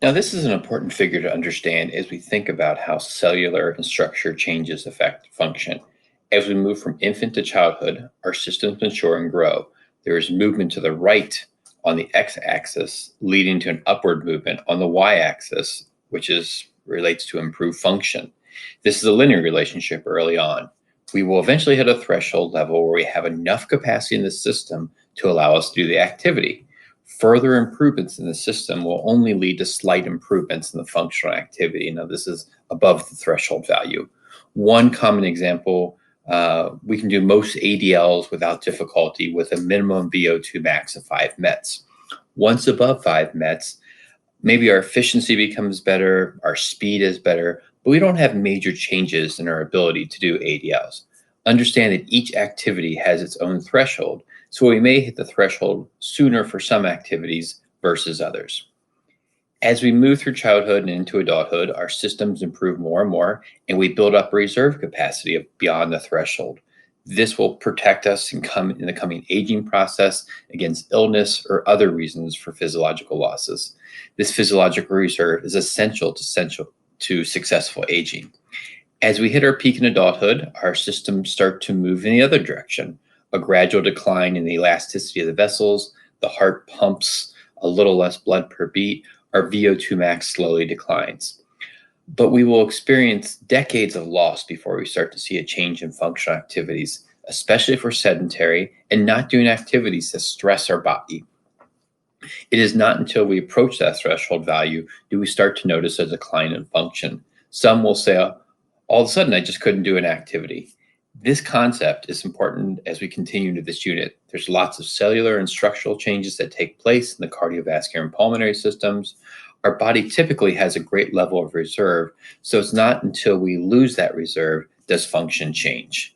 Now, this is an important figure to understand as we think about how cellular and structure changes affect function. As we move from infant to childhood, our systems mature and grow. There is movement to the right on the x axis, leading to an upward movement on the y axis, which relates to improved function. This is a linear relationship early on. We will eventually hit a threshold level where we have enough capacity in the system to allow us to do the activity. Further improvements in the system will only lead to slight improvements in the functional activity. Now, this is above the threshold value. One common example, we can do most ADLs without difficulty with a minimum VO2 max of 5 METs. Once above 5 METs, maybe our efficiency becomes better, our speed is better, but we don't have major changes in our ability to do ADLs. Understand that each activity has its own threshold, so we may hit the threshold sooner for some activities versus others. As we move through childhood and into adulthood, our systems improve more and more, and we build up reserve capacity beyond the threshold. This will protect us in the coming aging process against illness or other reasons for physiological losses. This physiological reserve is essential to successful aging. As we hit our peak in adulthood, our systems start to move in the other direction. A gradual decline in the elasticity of the vessels, the heart pumps a little less blood per beat, our VO2 max slowly declines. But we will experience decades of loss before we start to see a change in functional activities, especially if we're sedentary and not doing activities that stress our body. It is not until we approach that threshold value do we start to notice a decline in function. Some will say, all of a sudden, I just couldn't do an activity. This concept is important as we continue into this unit. There's lots of cellular and structural changes that take place in the cardiovascular and pulmonary systems. Our body typically has a great level of reserve, so it's not until we lose that reserve does function change.